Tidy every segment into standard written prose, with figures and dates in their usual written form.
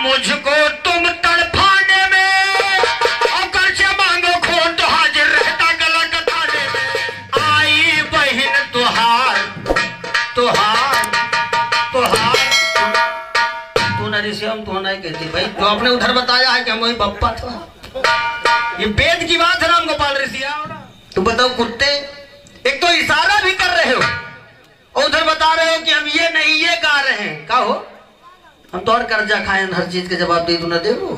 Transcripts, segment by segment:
मुझको तुम तड़फाने में, और कर्ज मांगो खून तो हाजिर रहता गला कटाने में। आई बहन तुहार तुहार तुहार, तू न ऋषियम तू नहीं कहती भाई, तो आपने उधर बताया है कि हम वही बप्पा था। ये वेद की बात है राम गोपाल ऋषिया। तू बताओ कुत्ते, एक तो इशारा भी कर रहे हो और उधर बता रहे हो कि हम ये नहीं ये गा रहे हैं। का हो हम तो और कर्जा खाए, हर चीज के जवाब दे, तू ना दे वो।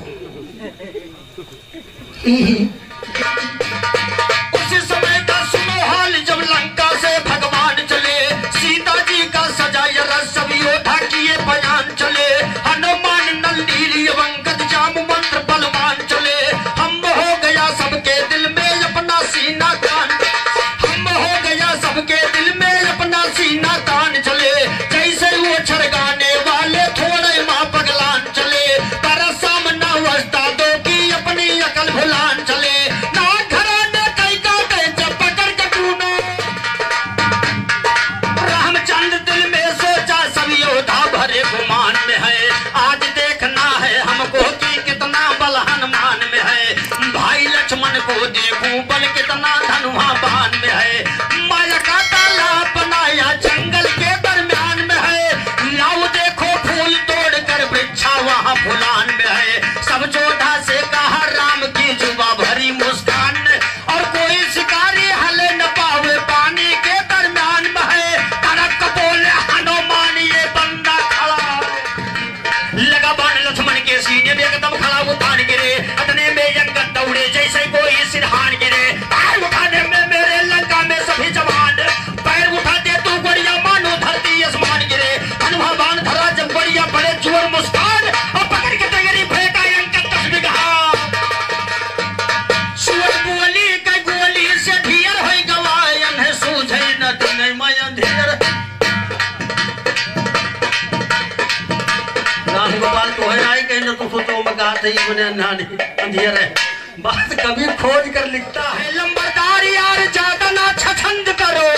उसी समय का सुनो हाल जब लंका से भगवान चले, सीता जी का सजाया रथ सब योद्धा किए बयान चले। हनुमान नल नील अंगद जाम मंत्र बलवान चले। हम हो गया सबके दिल में अपना सीना तान, हम हो गया सबके दिल में अपना सीना तान चले। जैसे वो छरगाने वाले थोड़े माँ पगलान चले, पर सामना वस्ता दो की अपनी अकल भुलान चले। ना घराने कई काटे जब पकड़ के टूनो, रामचंद्र दिल में सोचा सब योद्धा भरे गुमान में है। आज देखना है हमको कि कितना बल हनुमान में है। भाई लक्ष्मण को देखूं बल कितना धनुहा बाण में है। माया का ताला बनाया जंगल के दरमियान में है। लाओ देखो फूल तोड़कर वृक्षा वहाँ फुलान में है। सब जोधा से कहा राम की जुबा भरी मुस्कान, और कोई शिकारी हले न पावे पानी के दरमियान में है। तड़क बोले हनुमान ये बंदा खड़ा, लगा बाण लक्ष्मण के सीने में एकदम खड़ा वो तान गिरे। अतने में अंगद दौड़े जैसे कोई सिरहान गिरे। पैर उठाने में मेरे लंका में सभी जवान, पैर उठाते तू गोड़िया मानो धरती आसमान गिरे। हनुमान बाण धरा जब गोड़िया बड़े जोर मुस्कान, और पकड़ के तैयारी फेंका अंगद 10 बिगहा। सुअर बोली कई गोली से ढेर होई गवायन है, सूझे न दिन मैं अंधेर। राम गोपाल तो है आई कहीं न तो सोचो मैं कहा था ये बने अंधेर है। बात कभी खोज कर लिखता है। लंबरदार यार ज्यादा ना छछंद करो,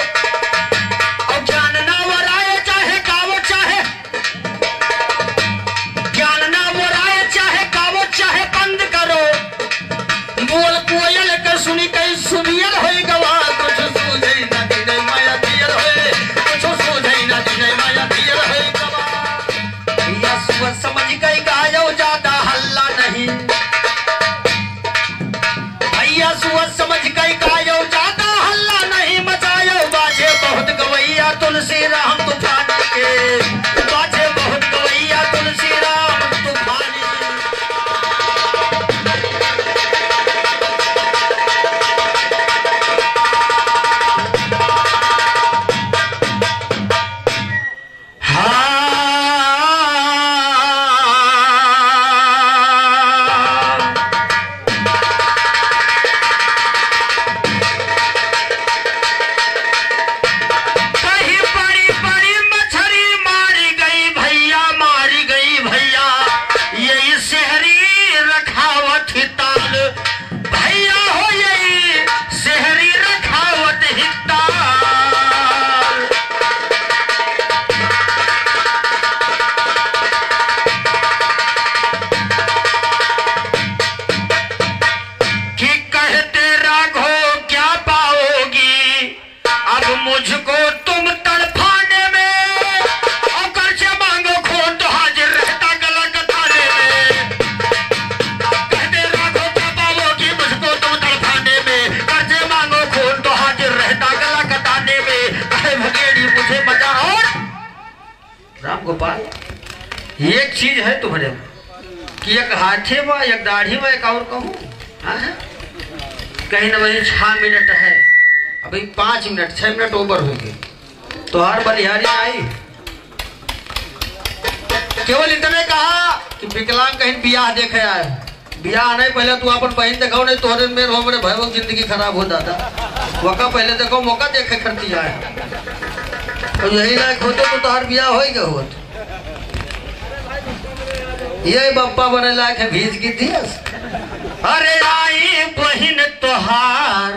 और ज्ञान ना वराए चाहे गावो चाहे, ज्ञान ना वराए चाहे गावो चाहे बंद करो। बोल कोयल के सुनी कई सुनियल होई गवा, कुछ सूझे न दिन माया दियल होए, कुछ सूझे न दिन माया दियल होई गवा। या सुबह समझ गई गायो ज्यादा हल्ला नहीं, भैया सुबह समझ गई गायो ज्यादा हल्ला नहीं मचायो। बाजे बहुत गवैया तुलसी राम तूफान के, बाजे बहुत गवैया तुलसी राम तूफान। मुझको तुम तड़फाने में, और कर्ज मांगो खून तो हाजिर रहता गला कटाने में। कहते राघो क्या पाओगी मुझको तुम तड़फाने में, कर्ज मांगो खून तो हाजिर रहता गला कटाने में। कहे भगेड़ी मुझे मजा। और राम गोपाल एक चीज है तुम्हारे कि एक हाथे में एक दाढ़ी में एक और कहूँ कहीं ना वही 6 मिनट है, अभी 5 मिनट 6 मिनट ओवर हो गए तो हर बलिहारी आई। केवल इतने कहा कि विकलांग कहीं बियाह देखे आए, बियाह नहीं पहले तू अपन बहन देखो नहीं तोहरे मेरे हो मेरे भाई जिंदगी खराब हो जाता। मौका पहले देखो मौका देखे करती आए तो यही लायक होते तो हर बियाह हो गए होत। यही बप्पा बने लायक है भीज की थी। अरे आई बहन तोहार,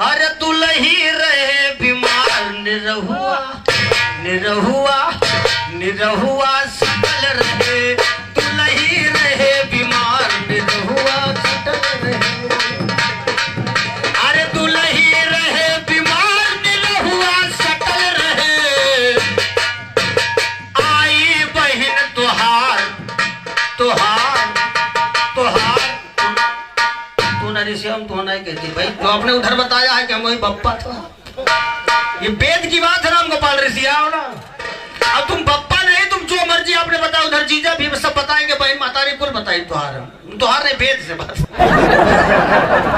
अरे दुलही रहे बीमार, निरहुआ निरहुआ निरहुआ सकल रहे आपने उधर बताया है कि हम वही बप्पा था। ये वेद की बात है राम गोपाल ऋषि आओ ना। अब तुम बप्पा नहीं, तुम जो मर्जी आपने बताया उधर जीजा भी सब बताएंगे, बहन मातारी कुल बताई तुहार नहीं वेद से बात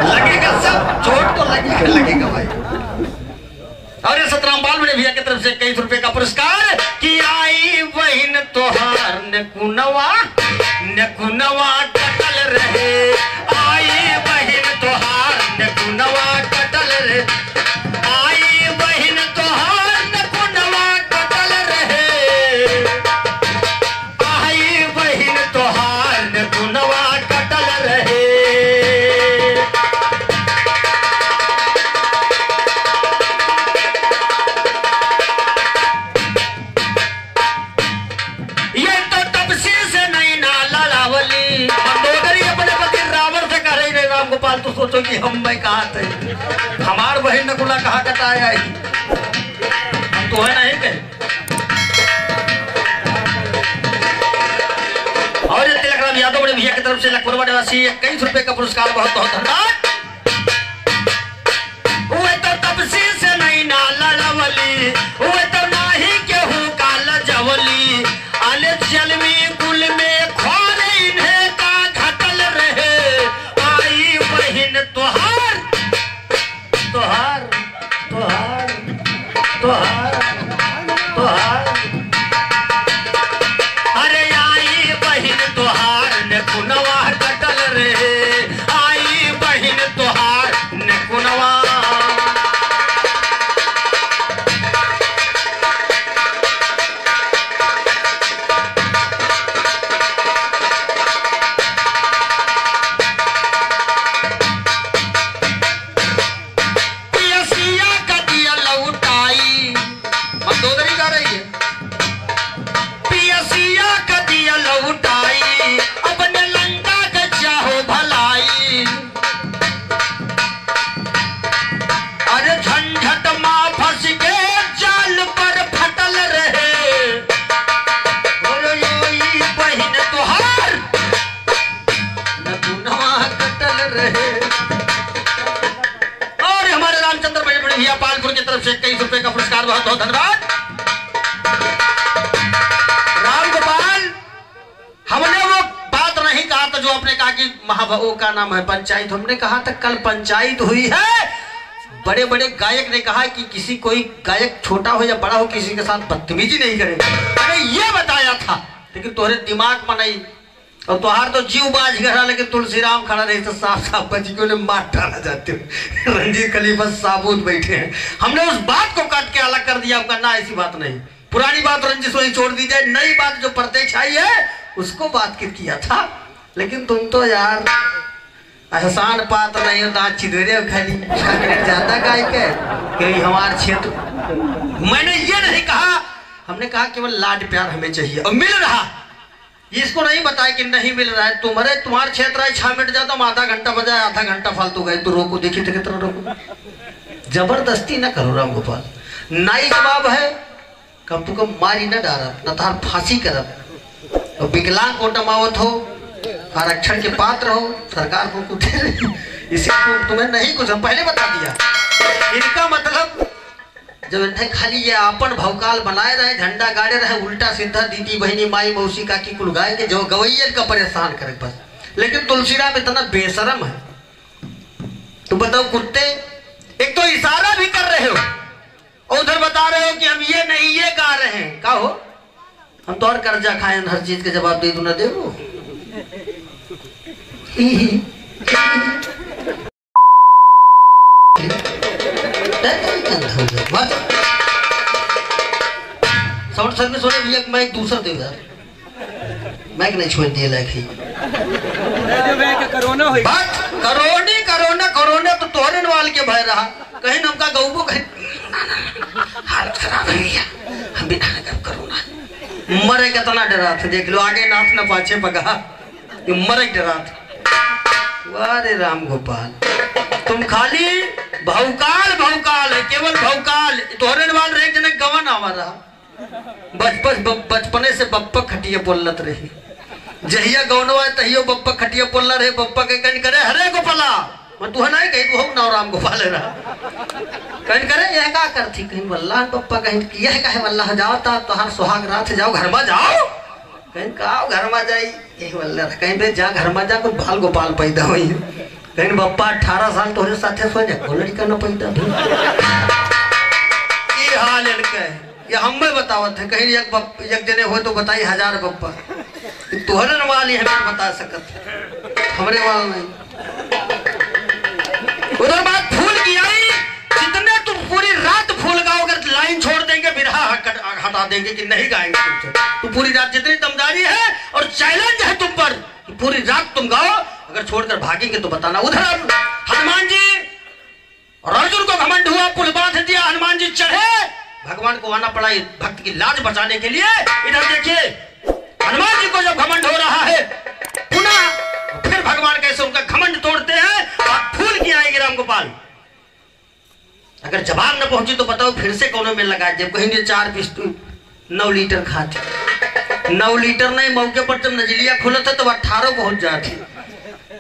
लगेगा सब चोट तो लगेगा भाई। और ये सतरामपाल बड़े भैया की तरफ से 21 रुपए का पुरस्कार कि आई बहन तोहार नकुनवा कटल रहे, आई बहन तोहार नकुनवा कटल रहे, आई बहन तोहार नकुनवा कटल रहे, आई बहन तोहार नकुनवा कटल रहे। ये तो तपसी से नहीं ना लड़ावली, मंदोदरी अपने पति रावण से कह रही राम गोपाल तो सोचो कि हम मैं कहा थे, हमार बहन नकुला कहा कटाया हम तो है नहीं कहे। और ये तिलकराम यादव बड़े भैया की तरफ से लखनऊ निवासी 21 रुपए का पुरस्कार बहुत बहुत धन्यवाद। वो तो तपसी से नहीं ना लड़ावली, वो तो नाही केहू काल जवली, आले चलवी कुल में खोरे इन्हें का घटल रहे, आई बहन तोहार तोहार तोहार तोहार तोहार, अरे आई बहन तोहार नकुनवा कटल रहे, आई बहन तोहार नकुनवा। पालपुर की तरफ से 21 रुपए का पुरस्कार बहुत बहुत धन्यवाद। राम गोपाल हमने वो बात नहीं कहा था जो आपने कहा कि महाभाव का नाम है पंचायत, हमने कहा था कल पंचायत हुई है, बड़े बड़े गायक ने कहा कि किसी कोई गायक छोटा हो या बड़ा हो किसी के साथ बदतमीजी नहीं करेगा, अरे ये बताया था, लेकिन तुम्हारे दिमाग में नहीं। और तुहार तो जीव बाज गया, लेकिन तुलसीराम खड़ा रही तो साफ साफ बच्चियों ने मार डाला जाते हो। रंजीत खलीफा साबुत बैठे हैं, हमने उस बात को काट के अलग कर दिया, ना ऐसी बात नहीं, पुरानी बात रंजिश वही छोड़ दी जाए, नई बात जो प्रत्यक्ष आई है उसको बात किया था। लेकिन तुम तो यार एहसान पात नहीं होता, चिदरे खाली ज्यादा गाय के हमारे क्षेत्र। मैंने ये नहीं कहा, हमने कहा केवल लाड प्यार हमें चाहिए और मिल रहा, इसको नहीं बताया कि नहीं मिल रहा है। तुम्हारे क्षेत्र है 6 मिनट जाता हूँ, आधा घंटा बजाए, आधा घंटा फालतू गए तो रोको, देखिए तो कितना रोको, जबरदस्ती ना करो राम गोपाल। नाई जवाब है कम तो कम मारी न डारा न तार फांसी करब, और विकलांग को टमावत हो, आरक्षण के पात्र हो, सरकार को कुछ इसी तुम्हें नहीं कुछ हम पहले बता दिया। इनका मतलब जब इन्हें खाली ये अपन भौकाल बनाए रहे, झंडा गाड़े रहे, उल्टा सीधा दीदी बहनी माई मौसी काकी कुल गाय के जो गवैया का परेशान करे बस। लेकिन तुलसीराम इतना बेशरम है, तुम बताओ कुत्ते, एक तो इशारा भी कर रहे हो और उधर बता रहे हो कि हम ये नहीं ये गा रहे हैं। का हो हम तो और कर्जा खाए, हर चीज के जवाब दे दू ना दे वो। साउंड सर्विस वाले भैया माइक दूसरा दे यार, माइक नहीं छोड़ दिए लायक ही। कोरोना हुई बात, कोरोना तो तोहरे वाल के भय रहा, कहीं नमका गऊबो कहीं हालत खराब है भैया, हम भी कोरोना मरे कितना डरा थे, देख लो आगे नाथ न पाछे पगा, मरे डरा था। वारे राम गोपाल तुम खाली भौकाल है, केवल भौकाल। तोहरे वाल रहे जने गवन आवा रहा, बचपने से बप्पा खटिया बोलत रही, जहिया गौनवा तहियो बप्पा खटिया बोलना रहे, बप्पा के कन करे हरे गोपाला मैं तू नहीं कहीं तू ना राम गोपाल रहा कहीं करे यह का करती कहीं वल्लाह पप्पा कहीं किया है कहे वल्लाह जाओ ता तोहार सुहाग रात जाओ घर में जाओ कहीं का घर में जाई यही वल्लाह कहीं पे जा घर में जा कोई बाल गोपाल पैदा हुई कहीं बप्पा 18 साल तोरे साथे सो जा को लड़का न पैदा ये हाल इनका ये हम में बतावत है कहीं एक जने हो तो बताई 1000 बप्पा तोहरे न वाली हमें बता सकत हमरे वाल नहीं। उधर बात फूल की आई जितने तुम पूरी रात फूल गाओ अगर लाइन छोड़ देंगे बिरहा हटा देंगे कि नहीं गाएंगे तुमसे तो पूरी रात जितनी दमदारी है और चैलेंज है तुम पर कि पूरी रात तुम गाओ अगर छोड़कर भागेंगे तो बताना। उधर हनुमान जी और अर्जुन को घमंड हुआ पुल बांध दिया हनुमान जी चढ़े भगवान को आना पड़ा भक्त की लाज बचाने के लिए। इधर देखिए हनुमान जी को जब घमंड हो रहा है पुनः फिर भगवान कैसे उनका घमंड तोड़ते हैं और फूल की आएगी राम गोपाल। अगर जवाब न पहुंची तो बताओ फिर से कौन में लगा जब कहेंगे 4 पिस्टल 9 लीटर खाते 9 लीटर नहीं मौके पर जब नजलिया खुला था तो 18 पहुंच जाती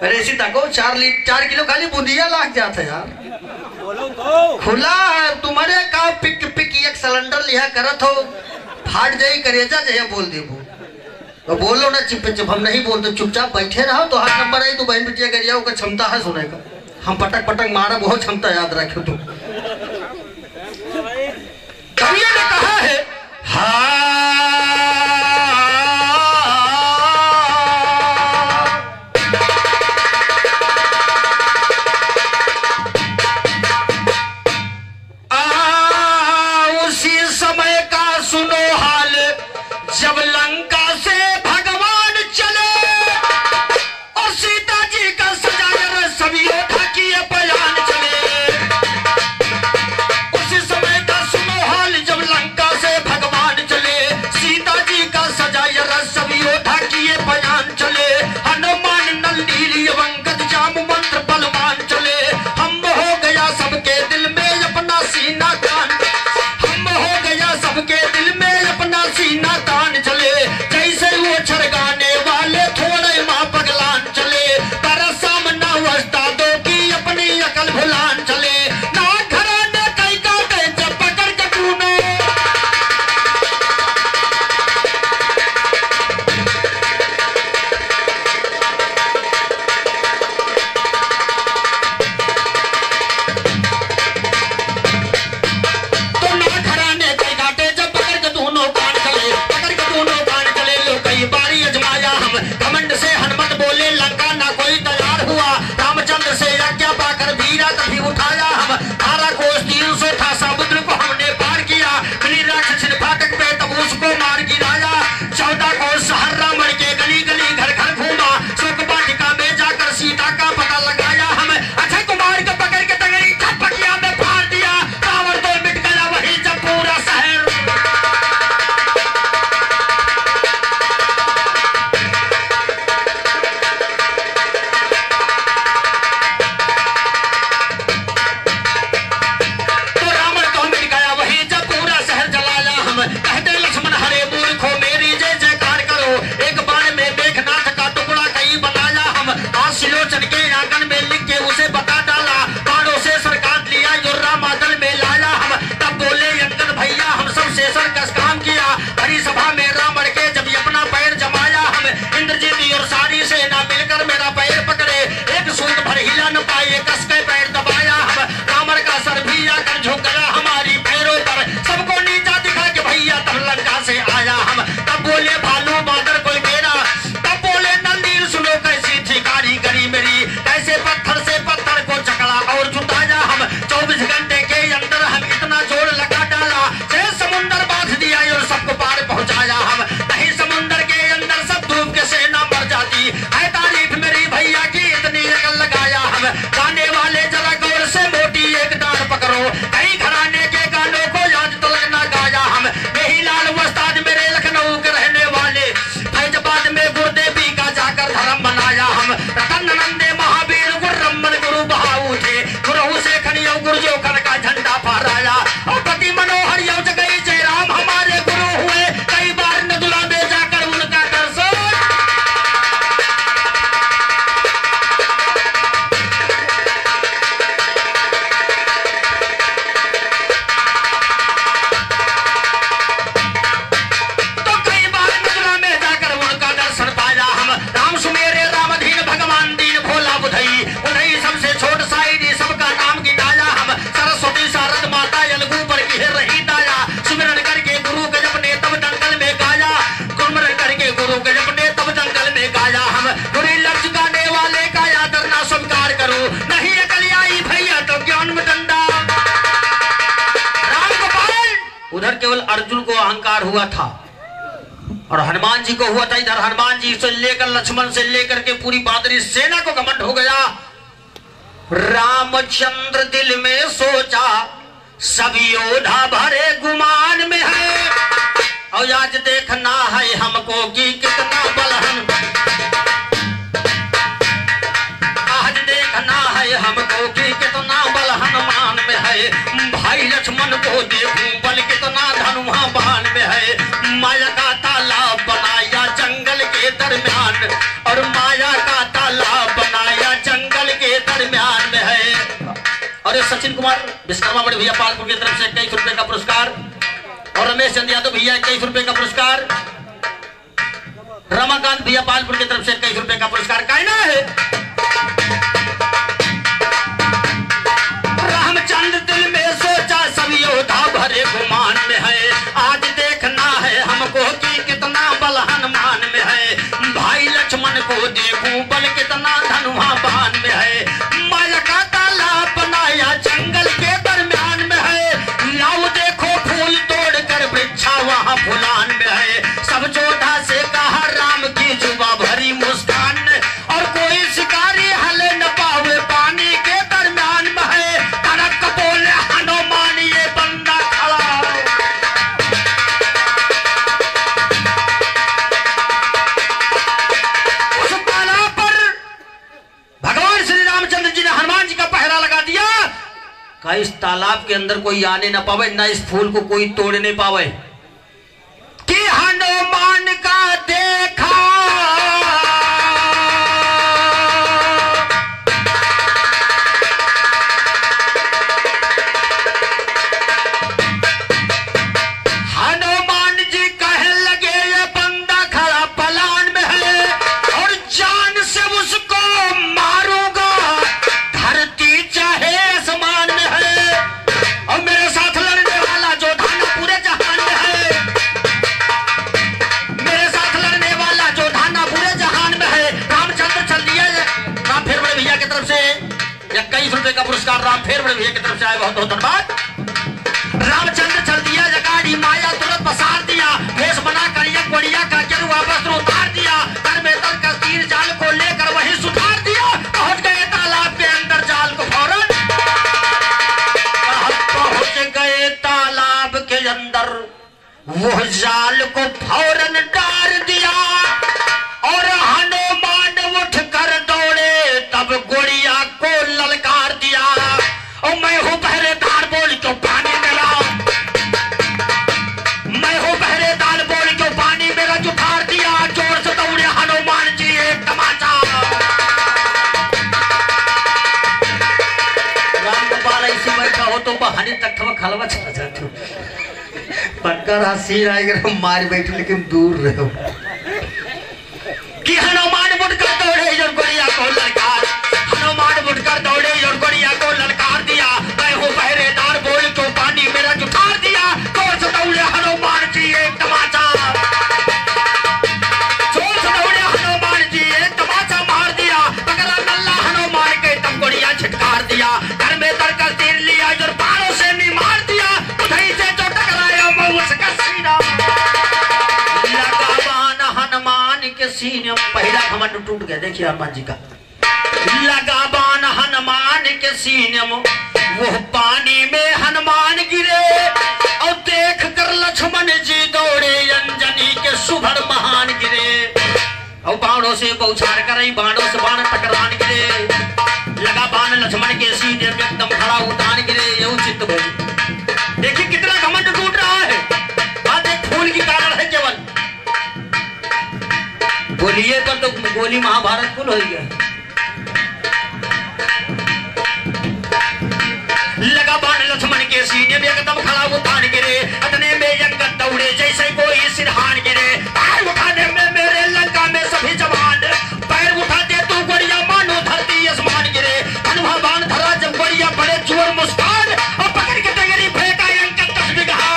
अरे ऐसी तको 4 किलो खाली बूंदिया लाग जाता यार खुला है तुम्हारे का पिक पिक एक सिलेंडर लिया करत हो फाट जाई करेजा जया बोल देबो तो बोलो ना चुप चुप हम नहीं बोलते चुपचाप बैठे रहो तो हाथ नंबर आई तो बहन बिटिया करिया का क्षमता है सुने का हम पटक पटक मारा बहुत क्षमता याद रखो तुम। कवियों ने कहा है उसी समय का सुनो हाल जब लंका से भगवान चले और सीता जी का सजाए सभी योद्धा किए बयान चले उधर केवल अर्जुन को अहंकार हुआ था और हनुमान जी को हुआ था। इधर हनुमान जी से लेकर लक्ष्मण से लेकर के पूरी बादरी सेना को घमंड हो गया। रामचंद्र दिल में सोचा सब योद्धा भरे गुमान में है और आज देखना है हमको कि कितना बलहन, आज देखना है हमको कि कितना बल हनुमान में है। भाई लक्ष्मण को देखूं बल कितना धनुहा बाण में है। माया का तालाब बनाया जंगल के दरमियान और माया का तालाब बनाया जंगल के दरमियान में है। और ये सचिन कुमार विश्वकर्मा बड़े भैया पालपुर की तरफ से 21 रुपए का पुरस्कार और रमेश चंद यादव भैया 21 रुपए का पुरस्कार, रमाकांत भैया पालपुर की तरफ से 21 रुपए का पुरस्कार। कहना है रामचंद्र दिल में सोचा सब योद्धा भरे गुमान में है। आज देखना है हमको कि कितना बल हनुमान में है। भाई लक्ष्मण को देखूं बल कितना धनुहा बाण में है। माया का तालाब बनाया जंगल के दरमियान में है। लाओ देखो फूल तोड़ कर वृक्षा वहां फुलान में है। सब जोधा से कहा राम की जुबा भरी मुस्कान और कोई शिकारी हले न पावे पानी के दरमियान में है। कड़क बोले हनुमान ये बंदा खड़ा। उस तालाब पर भगवान श्री रामचंद्र जी ने हनुमान जी का पहरा लगा दिया का इस तालाब के अंदर कोई आने न पावे, न इस फूल को कोई तोड़ नहीं पावे। कि हनुमान का देखा हनुमान जी कहने लगे ये बंदा खड़ा पलान में है और जान से उसको मारूंगा धरती चाहे आसमान में है। और मेरे साथ लड़ने वाला जो धाना पूरे जहान में है, मेरे साथ लड़ने वाला जो धाना पूरे जहान में है। रामचंद्र चल दिया। राम फेर बड़े भैया की तरफ से 21 रुपए का पुरस्कार राम फेर बड़े भैया की तरफ से आए, बहुत बहुत धन्यवाद। रामचंद्र चल दिया जगाड़ी माया तुरंत पसार दिया। भेष बना कर एक बढ़िया का गेरुआ वस्त्र उतार दिया। कर में तल कर तीर जाल को लेकर वहीं सुधार दिया। पहुंच गए तालाब के अंदर जाल को फौरन पहुंच गए तालाब के अंदर वो जाल को फौरन डाल दिया और हनुमान उठ कर दौड़े तब गोड़िया को ललकार दिया। और मैं हूं पहरेदार बोल क्यों पानी मेरा, मैं हूं पहरेदार बोल क्यों पानी मेरा जुठार दिया। जोर से दौड़े हनुमान जी एक तमाचा। राम गोपाल ऐसी बैठा हो तो बहाने तक खलवा चला जाते हो। पक्कर हंसी आएगा मार बैठे लेकिन दूर रहो। कि हनुमान मुड़कर दौड़े और गोड़िया को ललकार, हनुमान मुड़कर दौड़े और गोड़िया को ललकार दिया। मैं हूं पहरेदार बोल तो पानी मेरा जुठार दिया। जोर से दौड़े हनुमान जी एक तमाचा, जोर से दौड़े हनुमान जी एक तमाचा मार दिया। पकड़ा नल्ला हनुमान के तब गोड़िया छिटकार दिया। घर में तरकर तीर लिया और बाणों से नहीं मार दिया। उधई से जो टकराया वो उसका सीना लगा बाण हनुमान के सीने। पहला घमंड टूट गया। देखिए हनुमान जी का लगा बाण हनुमान के सीने में। वो पानी में हनुमान गिरे और देख कर लक्ष्मण जी दौड़े अंजनी के सुभर महान गिरे। और बाणों से बौछार कर बाणों से बाण टकरान गिरे। लगा बाण लक्ष्मण के सीने में एकदम खड़ा उतान गिरे। ये उचित बोली। देखिए कितना घमंड टूट रहा है। बात एक फूल की कारण है केवल। बोलिए पर तो गोली महाभारत कुल हो गया। लगा बाण लक्ष्मण के सीने में एकदम खड़ा उतान गिरे। अतने में यंगत दौड़े जैसे कोई सिरहान गिरे। पैर उठाने में मेरे लंका में सभी जवान, पैर उठाते तू गोड़िया मानो धरती आसमान गिरे। धनुहा बाण धरा जब गोड़िया बड़े जोर मुस्कान और पकड़ के तगड़ी फेंका यंगत 10 बिगहा।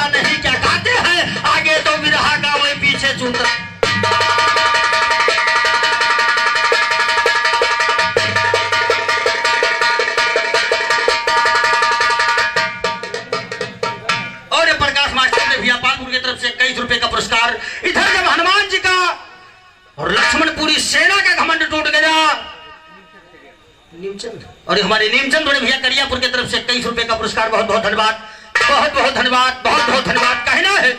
पता नहीं क्या गाते हैं, आगे तो विरहा गावे पीछे चूत। और प्रकाश मास्टर ने भी पालपुर की तरफ से 21 रुपए का पुरस्कार। इधर जब हनुमान जी का और लक्ष्मण पूरी सेना का घमंड टूट गया, नीमचंद और हमारे नीमचंद बड़े भैया करियापुर की तरफ से 21 रुपए का पुरस्कार। बहुत बहुत धन्यवाद, बहुत बहुत धन्यवाद, बहुत बहुत धन्यवाद। कहना है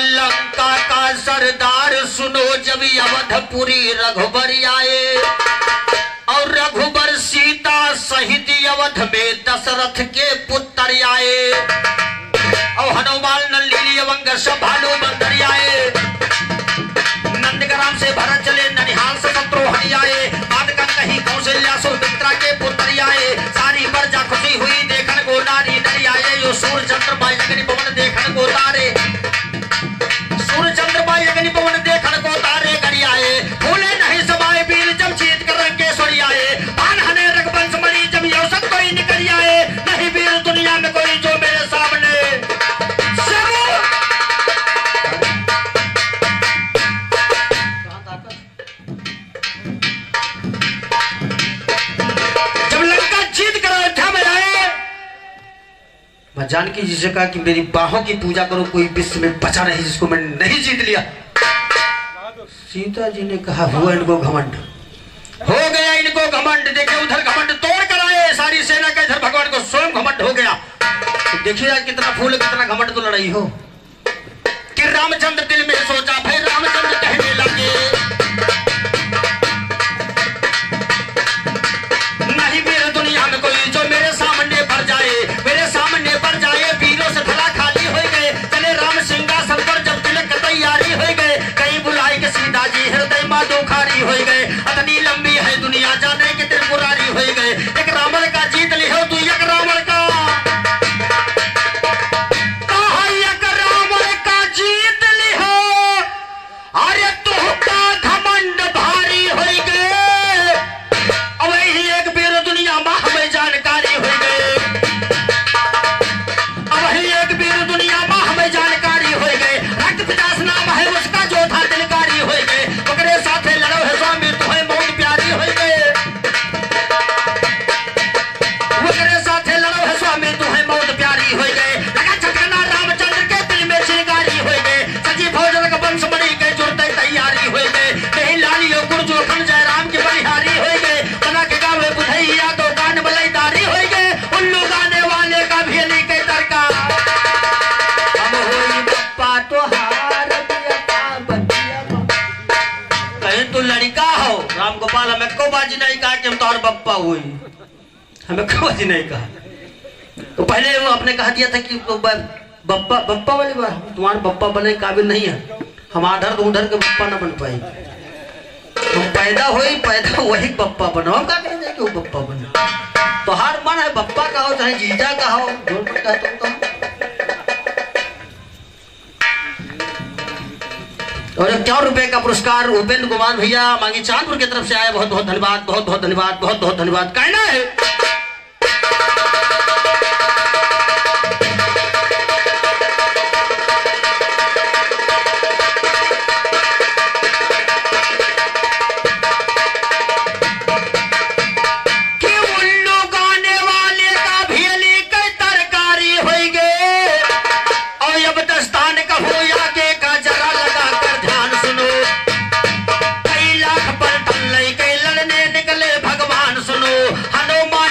लंका का सरदार सुनो, जब अवधपुरी रघुबर आए और रघुबर सीता सहित अवध में दशरथ के पुत्र आए और हनुमान नलिनी अवंग सब भालू बंदर आए। नंदग्राम से भरत चले, ननिहाल से शत्रुघ्न आए, बादकन कहीं कौशल्या सुमित्रा के पुत्र आए। सारी प्रजा खुशी हुई देखन को नारी नरी आए, यो सूर्य चंद्रमा अग्नि पवन देखन को तारे, सूर्य चंद्रमा अग्नि पवन देखन को तारे गरी आए। भूले नहीं समाये वीर जब जीत कर रंकेश्वरी आए, बान हने रघुवंश मणि जब यौसत कोई निकल आए। नहीं वीर दुनिया में कोई जो मेरे सामने जब लंका जीत कर अयोध्या में आए, मैं जानकी जी से कहा कि मेरी बाहों की पूजा करो, कोई विश्व में बचा नहीं जिसको मैं नहीं जीत लिया। सीता जी ने कहा हुआ इनको घमंड, हो गया इनको घमंड। देखिए उधर घमंड तोड़ कर आए सारी सेना का, इधर भगवान को स्वयं घमंड हो गया। तो देखिए आज कितना फूल कितना घमंड तो लड़ाई हो कि रामचंद्र दिल में सोचा, फिर रामचंद्र कहने लगे नहीं वीर दुनिया में कोई जो मेरे सामने बढ़ जाए, मेरे सामने बढ़ जाए। वीरों से थला खाली हो गए, चले राम सिंहासन पर जब तिलक तैयारी हो गए। कहीं बुलाई के सीता जी हृदय मां दुखारी हो गए, अतनी लंबी है दुनिया जाने के त्रिपुरारी हो गए। एक रावण का जीत ली हो तू, एक रावण का कहा, एक रावण का जीत ली हो, अरे तू का घमंड भारी हो गए। अब वही एक वीर दुनिया मां हमें जानकारी हो गए, अब वही एक वीर दुनिया मां हमें जानकारी हो गए। रक्त पितास नाम है उसका जो था दिलकारी हो गए, ओकरे साथे लड़ो है स्वामी तुम्हें बहुत प्यारी हो गए, ओकरे साथे लड़ो है स्वामी तुम्हें बहुत प्यारी हो गए। लगा छकना रामचंद्र के दिल में चिंगारी हो गए, सजी फौज वंश मणि के जुड़ते तैयारी हो गए। नहीं लालियो गुरजो खन जयराम की बलिहारी हो गए, बना के गावे बुधैया तो गान बलैदारी हो गए। उल्लू गाने वाले का भेली के तरका, हम होई बप्पा तो हार दिया बतिया। कहीं तू लड़का हो राम गोपाल, हमें को बाजी नहीं कहा कि हम तोहर बप्पा हुई, हमें को बाजी नहीं कहा। तो पहले वो आपने कहा दिया था कि बप्पा बप्पा वाली बात, तुम्हारे बप्पा बनने काबिल नहीं है, हम आधर उधर के बप्पा न बन पाएंगे। तुम पैदा हुई पैदा वही बप्पा बनो, हम क्या कहेंगे कि वो बप्पा बने। तो हर मन है बप्पा का हो चाहे जीजा का हो, जोर पर कहता हूँ। और 51 रुपए का पुरस्कार उपेंद्र कुमार भैया मांगी चांदपुर की तरफ से आया। बहुत बहुत धन्यवाद, बहुत बहुत धन्यवाद, बहुत बहुत धन्यवाद। कहना है हनुमान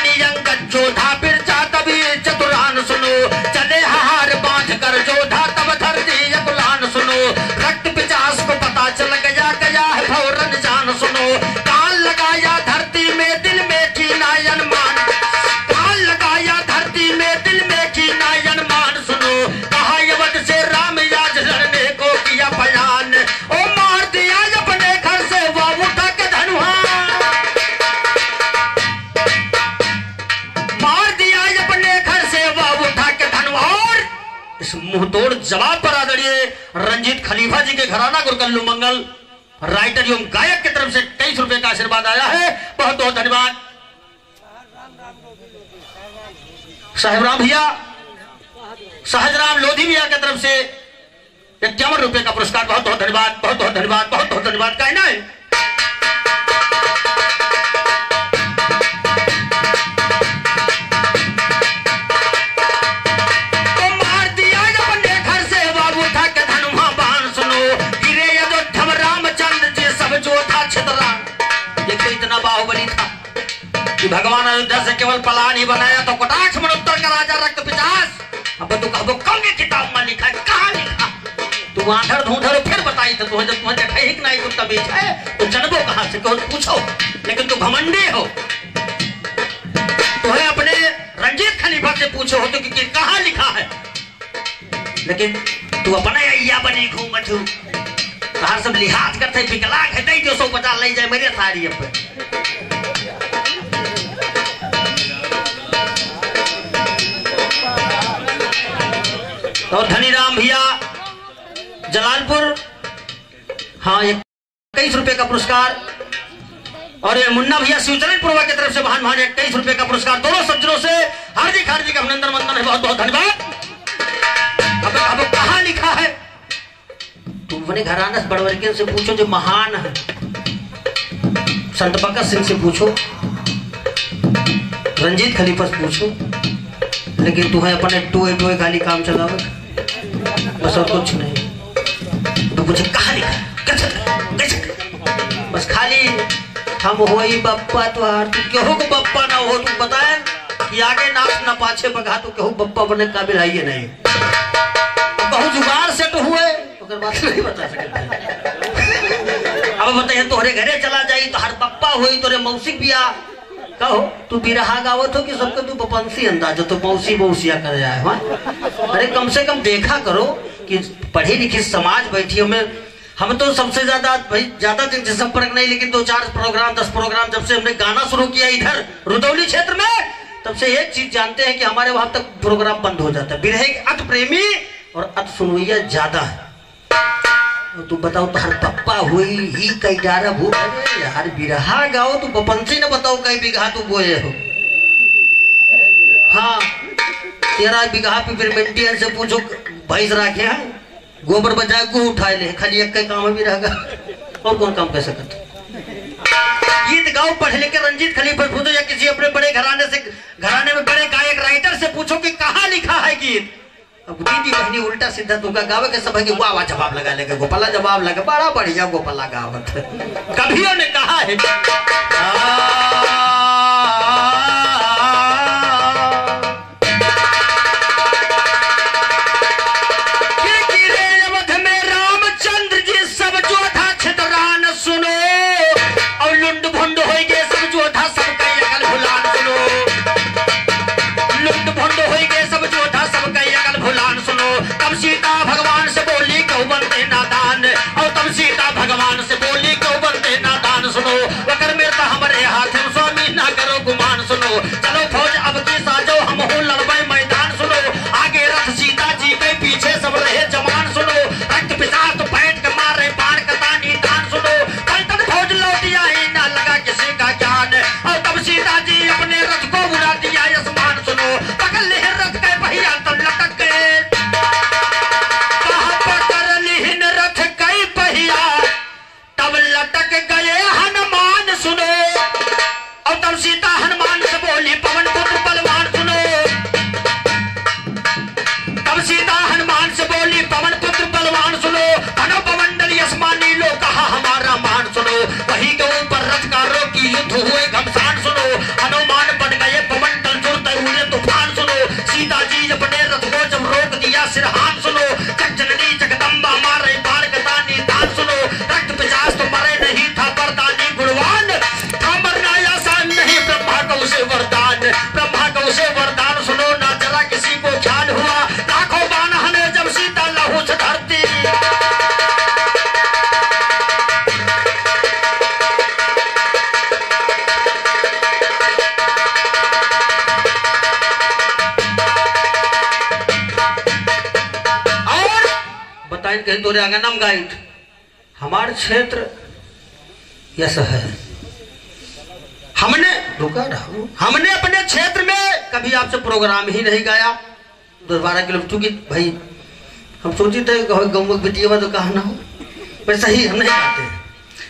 खलीफा जी के घराना गुरकल्लू मंगल राइटर एवं गायक की तरफ से 23 रुपए का आशीर्वाद आया है। बहुत बहुत धन्यवाद। साहेबराम भैया, सहजराम लोधी भैया की तरफ से 51 रुपए का पुरस्कार। बहुत बहुत धन्यवाद, बहुत बहुत धन्यवाद, बहुत बहुत धन्यवाद। कहना है तो मार दिया जब अपने घर से बाबू था के धनुहा बाण सुनो, गिरे अयोध्या में रामचंद्र जी सब जो था छितरा। देखो इतना बाहुबली था कि भगवान अयोध्या से केवल पलान ही बनाया तो कटाक्ष मनोत्तर का राजा रक्त पिचास। अब तू कहो कौन की किताब में लिखा है, कहाँ लिखा? तू आंधर धूंधर फिर बताई तो जब तुम्हें देखा ही नहीं कुत्ता बीच है तो जनबो कहाँ से कहो पूछो। लेकिन तू घमंडी हो, तुम्हें अपने रंजीत खलीफा से पूछो हो तो कि कहाँ लिखा है। लेकिन तू अपना अय्या बनी घूमत हो, कहा सब लिहाज करते विकलांग है नहीं 250 ले जाए मेरे साड़ी पे। तो धनीराम भैया जलालपुर, हाँ 21 रुपए का पुरस्कार। और ये मुन्ना भैया शिवचरणपुरवा की तरफ से महान महान 21 रुपए का पुरस्कार। दोनों सज्जनों से हार्दिक हार्दिक अभिनंदन वंदन है। बहुत बहुत धन्यवाद। अब कहाँ लिखा है? तुम अपने घराना बड़वर्गीय से पूछो जो महान है, संत भगत सिंह से पूछो, रंजीत खलीफा से पूछो। लेकिन तुम्हें अपने टोए खाली काम चलाओ बस, और कुछ नहीं। तो मुझे कहाँ लिखा कैसे बस खाली हम हो ही बप्पा तुहार, तू क्यों को बप्पा ना हो? तू बताए कि आगे नाच ना पाछे बगा, तू क्यों बप्पा बनने काबिल है ये नहीं। बहुत जुगाड़ से तो हुए तो बात नहीं बता सकते। अब बताइए तोहरे घरे चला जाई तो हर बप्पा हुई तोरे मौसी बिया कहो तू बिरहा गावत हो कि सबको तू पपंसी अंदाज तो मौसी मौसिया कर जाए। अरे कम से कम देखा करो कि पढ़ी लिखी समाज बैठी हो। हम तो सबसे ज्यादा भाई ज्यादा दिन से संपर्क नहीं, लेकिन 2-4 प्रोग्राम 10 प्रोग्राम जब से हमने गाना शुरू किया इधर रुदौली क्षेत्र में, तब से एक चीज जानते हैं कि हमारे वहां तक प्रोग्राम बंद हो जाता है। बिरहे अत प्रेमी और अत सुनवैया ज्यादा है। तू बताओ तो हर पप्पा हुई ही कई डारा भू यार बिरहा गाओ तू पपंसी न बताओ कई बीघा तू बोए हो। हाँ 13 बीघा पे फिर मेंटियन से पूछो भैंस रखे हैं, गोबर बजाए को उठाए ले, खाली एक कई काम भी रहेगा और कौन काम कर सकते। गीत गाओ पढ़े लिखे रंजीत खलीफा पूछो या किसी अपने बड़े घराने में बड़े गायक राइटर से पूछो कि कहाँ लिखा है गीत। अब दीदी बहनी उल्टा सीधा तुमका गावे के सब है कि वाह जवाब लगा लेगा, गोपाला जवाब लगा बड़ा बढ़िया गोपाला गावत है। कभियों ने कहा है कि गिरे अवध में रामचंद्र जी सब जोधा छितरान सुनो, और लुंड भुंड हो गए सब जोधा सबका अकल भुलान सुनो। लुंड भुंड हो गए सब जोधा सबका अकल भुलान सुनो। तब सीता भगवान से बोली क्यों बनते नादान, और तब सीता भगवान से बोली क्यों बनते नादान सुनो। वकर मेरे हमारे हाथ स्वामी कहीं तोरे आंगनम गाइड हमारे क्षेत्र यस है। हमने रुका रहा, हमने अपने क्षेत्र में कभी आपसे प्रोग्राम ही नहीं गाया 10-12 किलो, चूंकि भाई हम सोचे थे गौ बिटिया तो कहा ना हो, वैसा ही हम नहीं गाते हैं।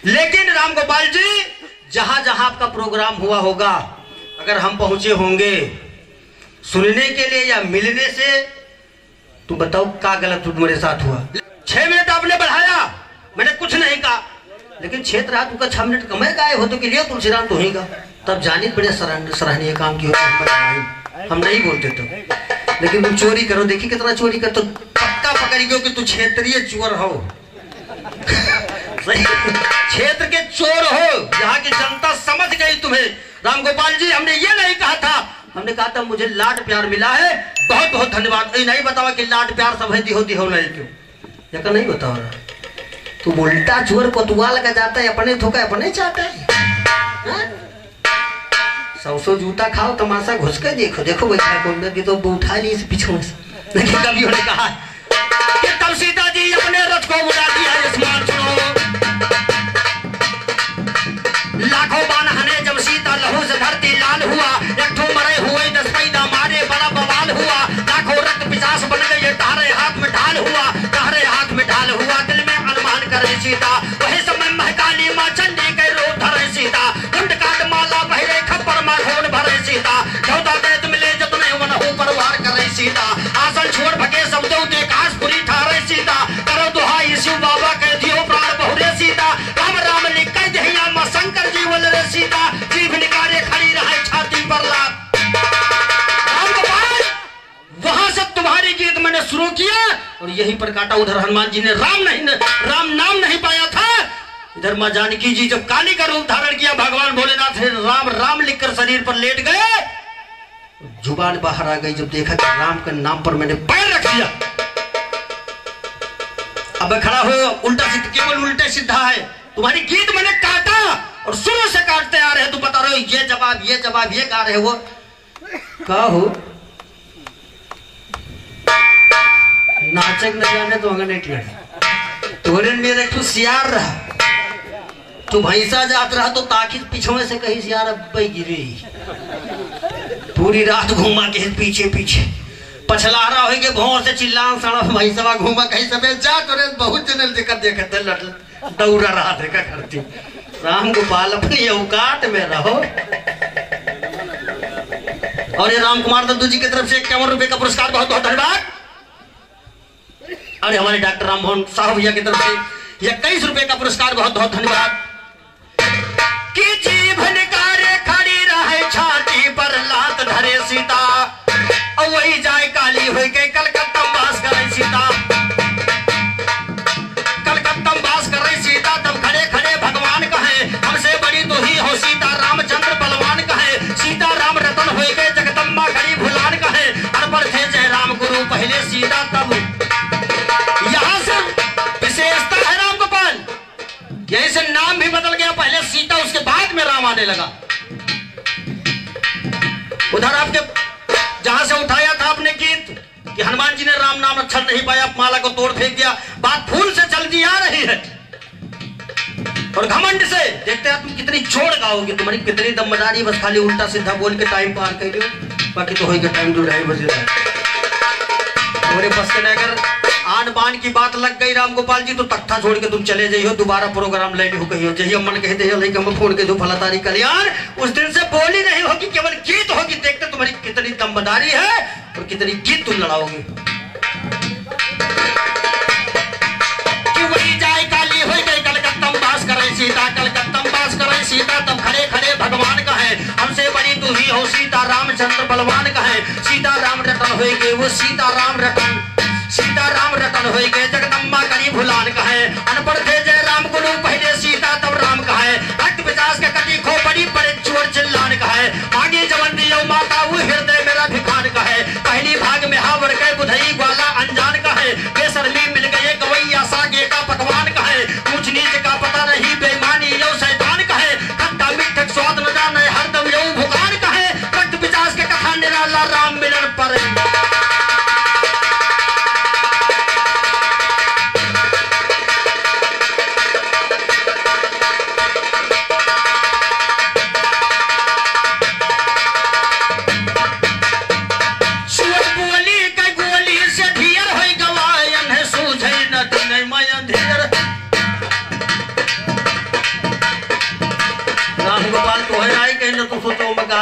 लेकिन राम गोपाल जी जहां जहां आपका प्रोग्राम हुआ होगा, अगर हम पहुंचे होंगे सुनने के लिए या मिलने से, तो बताओ क्या गलत मेरे साथ हुआ। 6 मिनट आपने बढ़ाया, मैंने कुछ नहीं कहा, लेकिन क्षेत्र हाथ का 6 मिनट कम गाए हो तो के लिए तुलसीराम तो ही गा, तब जानी बड़े सराहनीय काम की हम नहीं बोलते तो। लेकिन तुम चोरी करो, देखिए कितना चोरी कर, तो पक्का पकड़ी गयो कि तू क्षेत्रीय चोर हो क्षेत्र के चोर हो, यहाँ की जनता समझ गई तुम्हें। राम गोपाल जी हमने ये नहीं कहा था, हमने कहा था मुझे लाड प्यार मिला है, बहुत बहुत धन्यवाद। नहीं बतावा कि लाड प्यार सब है दिहो नहीं क्यों, या नहीं बताओ रहा। तू उल्टा चोर कोतुआ लगा जाता है, अपने धोखा अपने चाहता है। 100 जूता खाओ, तमाशा घुस के देखो, देखो बैठा कौन तो उठा ली इस पीछे से। लेकिन कभी उन्होंने कहा कि तब सीता जी अपने रथ को उड़ा दिया आसमान, सुनो लाखों बाण हने जब सीता लहू से धरती लाल हुआ, एक ठो मरे हुए 10 पैदा मारे बड़ा बवाल हुआ, लाखों रक्त पिशाच बन गए, तारे हाथ में ढाल हुआ, तारे हाथ में ढाल हुआ, दिल में अनुमान करे सीता, वही समय महकाली माँ चंडी के रूप धरे सीता, कुंड काट माला बहरे खप्पर माँ घोड़ भरे सीता, चौथा देत मिले जब तुम्हें वनहु परवार करे सीता, आसन छोड़ भगे सब दो देकाश पूरी ठारे सीता, करो दुहाई शिव बाबा के दियो प्राण बहुरे सीता, राम राम लिख कर दहिया माँ शंकर जी बोल रे सीता, जीभ निकाले खड़ी रहे छाती पर लात। वहां से तुम्हारी गीत मैंने शुरू किया और यहीं पर काटा। उधर हनुमान जी ने राम नाम नहीं पाया था, इधर मां जानकी जी जब काली का रूप धारण किया, भगवान भोलेनाथ ने राम राम लिखकर शरीर पर लेट गए, जुबान बाहर आ गई जब देखा कि राम के नाम पर मैंने पैर रख दिया। अब खड़ा हो, उल्टा सीधा, केवल उल्टे सीधा है। तुम्हारी गीत मैंने काटा और शुरू से काटते आ रहे, तुम बता रहे हो ये जवाब ये गा रहे हो, का हो नाचक न जाने तो अंगने तोरे मेरे तू सियार रहा, तू भैंसा जात रहा तो ताकि पीछे से कहीं सियार गिरी, पूरी रात घूमा के पीछे पीछे पछला रहा हो भों से चिल्ला सड़ा भैंसवा घूमा कहीं समय जा तोरे बहुत जने देखते दौड़ा रहा देखा करती। राम गोपाल अपनी औकात में रहो। और ये राम कुमार दत्तू जी की तरफ से 51 रुपए का पुरस्कार, बहुत बहुत धन्यवाद। और हमारे डॉक्टर राममोहन साहब भैया की तरफ से 21 रुपए का पुरस्कार, बहुत बहुत धन्यवाद। कि जीभ निकारे खड़ी रहे छाती पर लात धरे सीता, और वही जाए काली हो गई कलकत्ता वास करे सीता, कलकत्ता वास करे सीता, तब खड़े खड़े भगवान कहे हमसे बड़ी तो ही हो सीता, रामचंद्र बलवान कहे सीता राम रतन हो गए, जगदम्बा खड़ी भुलान कहे, अनपढ़ थे जय राम गुरु पहले सीता। तब यहां से विशेषता है राम गोपाल, यहीं से नाम भी बदल गया, पहले सीता उसके बाद में राम आने लगा। उधर आपके जहां से उठाया था आपने गीत कि हनुमान जी ने राम नाम अक्षर नहीं पाया, माला को तोड़ फेंक दिया, बात फूल से चलती आ रही है और घमंड से। देखते हैं तुम कितनी छोड़ गाओगे, तुम्हारी कितनी दमदारी, बस खाली उल्टा सीधा बोल के टाइम पार कर लो, बाकी तो होगा टाइम 2-2.5 बजे बस के। अगर आन बान की बात लग गई राम गोपाल जी तो तख्ता छोड़ के तुम चले जाइयो, दोबारा प्रोग्राम ले हो कहियो, जही मन कहते हैं लेकिन हम फोन के दो फला तारीख कल्याण, उस दिन से बोली नहीं होगी, केवल गीत होगी। देखते तुम्हारी कितनी दमदारी है और कितनी गीत तुम लड़ाओगे। कि वही जाए काली हो गई कलकत्ता वास करे सीता, कलकत्ता वास करे सीता, तब खड़े खड़े भगवान कहे हमसे बड़ी तू ही हो सीता, रामचंद्र बलवान कहे सीता राम रतन हो गए, वो सीता राम रतन हो गए, जगदम्बा करी भुलान कहे, अनपढ़ थे जय राम गुरु पहले सीता, तब राम कहे रक्त पिशाच के कटी खो बड़ी बड़े चोर चिल्लान कहे, मांगी जवन दियो माता वो हृदय मेरा भिखान कहे, पहली भाग में हावर के बुधई ग्वाला अनजान कहे, बेशर्मी मिल गए गवैया सागे का पकवान कहे, ऊंच नीच का पता नहीं बेईमानी यो शैतान कहे, खट्टा मीठा स्वाद न जाने हरदम यो भुकान कहे, रक्त पिशाच के कथा निराला राम मिलन पर।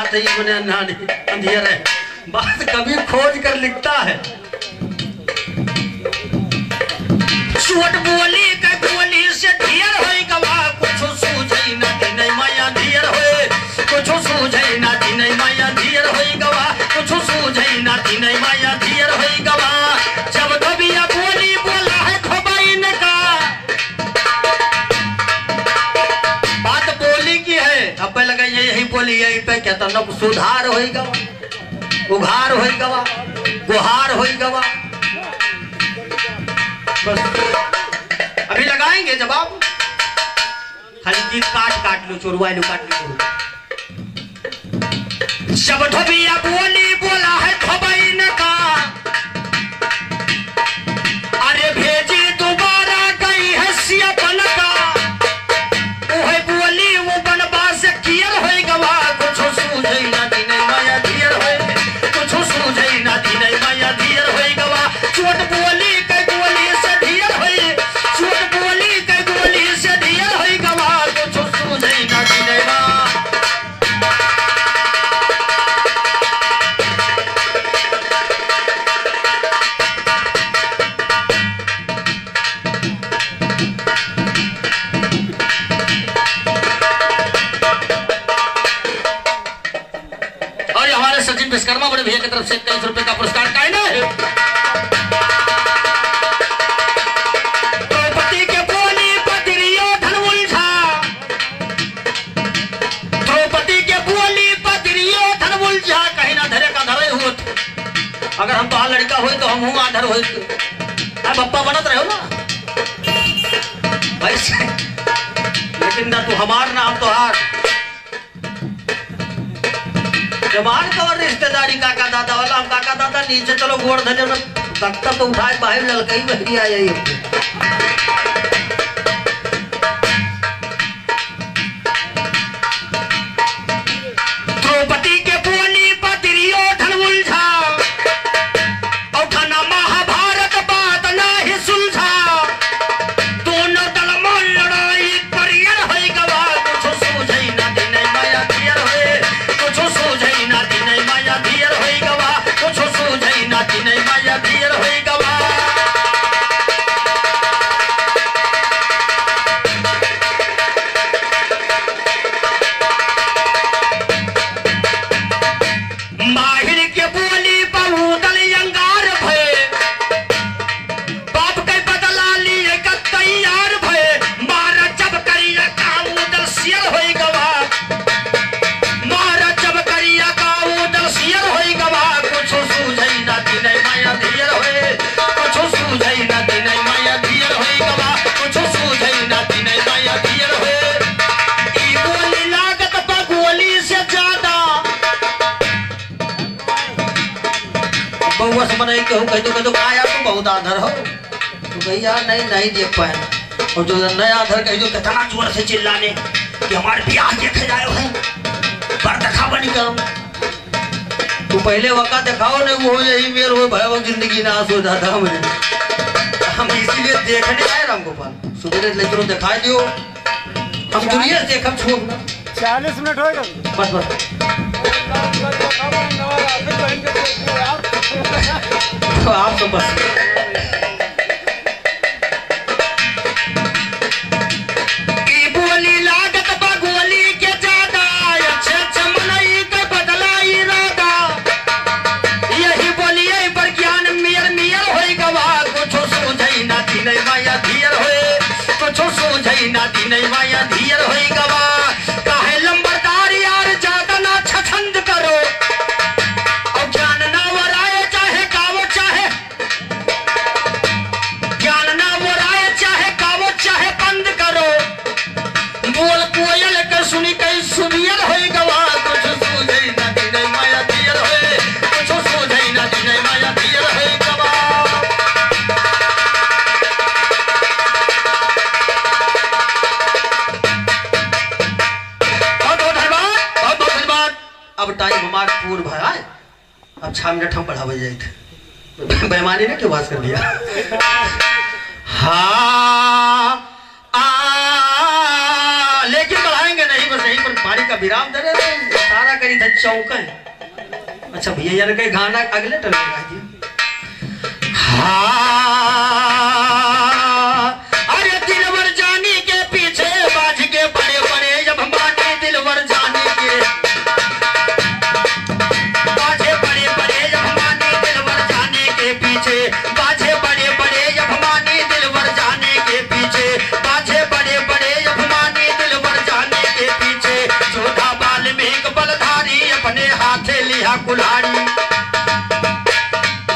बात है मैंने अंधियर है, बात कभी खोज कर लिखता है। छोट बोली का बोली से ढेर होई गवा, कुछ सूझई ना दिन माया ढेर होए, कुछ सूझई ना दिन माया ढेर होई गवा, कुछ सूझई ना दिन माया ढेर होई गवा। जब धोबिया बोली बोला है खोबाइन का, बात बोली की है, अब पे लगा यही बोली यही पे कहता न सुधार होई गवा, उघार होई गवा, गुहार होई गवा। बस अभी लगाएंगे जवाब, खाली चीज काट लो, चोरुआ लो, काट लो। जब धोबिया बोली बोला है खोबाइन का, अरे भेजी दोबारा गई है सियापन का, ओहे बोली वो बनबा से कियर होई गवा, कुछ सूझई ना दिन माया ढेर होए, कुछ सूझई ना दिन माया ढेर होई गवा। चोट बोली के बोली से ढेर होई, चोट बोली के बोली से ढेर होई गवा, कुछ सूझई ना दिन माया। सचिन विश्वकर्मा बड़े भैया की तरफ से 23 रुपए का पुरस्कार का है। द्रौपदी के बोली पत्रियों धन उलझा, द्रौपदी के बोली पत्रियों धन उलझा, कहीं ना धरे का धरे होत, अगर हम तो लड़का हो तो हम हूँ आधर हो, पप्पा बनत रहे हो ना वैसे, लेकिन ना तू हमार ना हम तो हार जवान का और रिश्तेदारी काका दादा वाला, हम काका दादा नीचे चलो गोड़ धले तख्ता तो उठाए बाहर ललकई बहरी आ जाइए। द्रौपदी के बोली पत्रियों धन उलझा, और खाना महाभारत बात ना ही सुलझा, दोनों दल में लड़ाई परियर होई गवा, कुछ सूझई ना दिन माया ढेर होए, कुछ सूझई ना दिन माया ढेर होई गवा, कुछ सूझई ना दिन माया ढेर होई गवा। माहिर के बोली बहुदल अंगार भय, बाप के बदला लिए का तैयार भय, मारा जब करिया काम उदल शेर होई गवा, मारा जब करिया काम उदल शेर होई गवा, कुछ सूझई ना दिन माया ढेर होए, कुछ सूझई ना दिन माया ढेर होई गवा, कुछ सूझई ना दिन माया ढेर होए। ई बोली लागत बगोली से ज्यादा, बउआ से मनाई कहूँ कह दो आया तुम बहुत आधर हो, तो भैया नहीं देख पाए, और जो नया आधर कह दो कितना जोर से चिल्लाने कि हमारे ब्याह देखे जाए है, पर देखा बनी करो, तो पहले वक़्त दिखाओ नहीं वो यही मेर हो भय जिंदगी नाश हो जाता हमें, हम इसीलिए देखने आए रामगोपाल, सुबह लेकर दिखा दियो, हम दुनिया देख हम छोड़ 40 मिनट होएगा बस तो आप तो बस की बोली लागत बगोली के ज्यादा, अच्छे मनई के बदला इरादा, यही बोलिए पर ज्ञान मियर होई गवा, कुछ सूझई ना दिन माया ढेर होए, कुछ सूझई ना दिन माया ढेर होई गवा। काहे लंबरदार यार ज्यादा ना छछंद करो, और ज्ञान ना वराए चाहे गावो चाहे, ज्ञान ना वराए चाहे गावो चाहे बंद करो, बोल कोयल के सुनी कई सुनियर होई गवा, कुछ सूझई ना दिन माया ढेर होए, कुछ सूझई ना दिन माया ढेर होई गवा। बहुत धन्यवाद। अब टाइम हमारा पूर्ण भया है, अब 6 मिनट हम बढ़ावे जाए थे, बेईमानी ने क्यों बात कर दिया। हाँ लेकिन बढ़ाएंगे नहीं, बस यहीं पर कहानी का विराम दे रहे तो सारा करी था चौक है। अच्छा भैया यार कहीं गाना अगले टर्न में गा दिया। हाँ अरे दिलवर जाने के पीछे बाज के बड़े बड़े जब माने दिलवर जाने के बाजे बड़े बड़े जब माने दिलवर जाने के पीछे बाजे बड़े बड़े जब माने दिलवर जाने के पीछे बाजे बड़े बड़े जब माने दिलवर जाने के पीछे जोधा बाल में एक बलधारी अपने हाथे लिया कुल्हाड़ी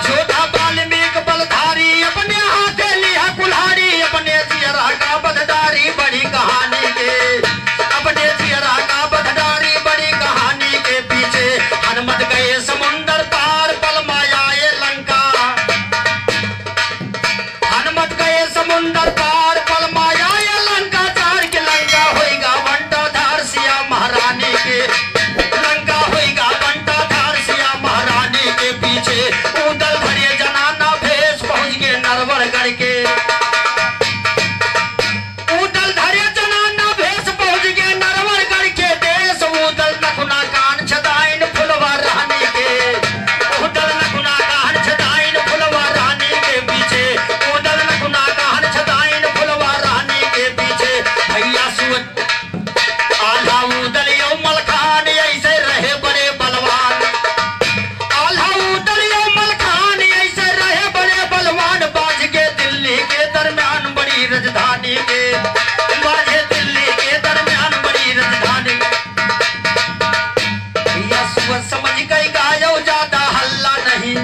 जोधा बाल में एक बलधारी अपने हाथे लिया कुल्हाड़ी अपने जियरा का बददारी बड़ी कहानी के अपने जियरा का बददारी बड़ी कहानी के पीछे हनुमत गए समुंदर पार पल मायाए लंका हनुमत गए समुंदर पार पल मायाए लंका चार के लंका होएगा बंटा धार सिया महारानी के लंका होएगा बंटा धार सिया महारानी के पीछे उदल भरे जनाना भेष पहुंच गए नरवरगढ़ के उदल धरे जनाना भेष पहुंच गए नरवरगढ़ के देश उदल नखुना कान छदाइन फुलवा रानी के उदल नखुना कान छदाइन फुलवा रानी के पीछे उदल नखुना कान छदाइन फुलवा रानी के पीछे भैया सुअत आल्हा उदल यो मलखान ऐसे रहे बड़े बलवान आल्हा उदल यो मलखान ऐसे रहे बड़े बलवान बाज के दिल्ली के दरमियान बड़ी राजधानी के बाजे दिल्ली के दरमियान बड़ी राजधानी भैया सुअत समझ गई गायो ज्यादा हल्ला नहीं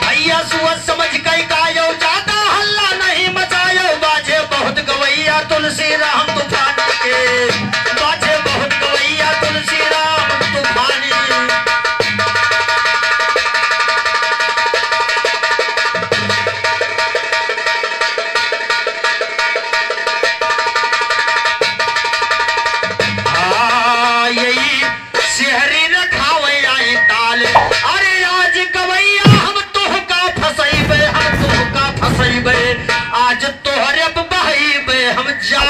भैया सुअत समझ गई गायो ज्यादा हल्ला नहीं मचायो बाजे बहुत गवैया तुलसी राम तूफानी के बाजे बहुत गवैया तुलसी राम तूफानी यही शहरी रखावे आई ताल अरे आज गवैया हम तुहका फसैबे हम तुहका फसैबे आज तोहरे बहैबे हम जा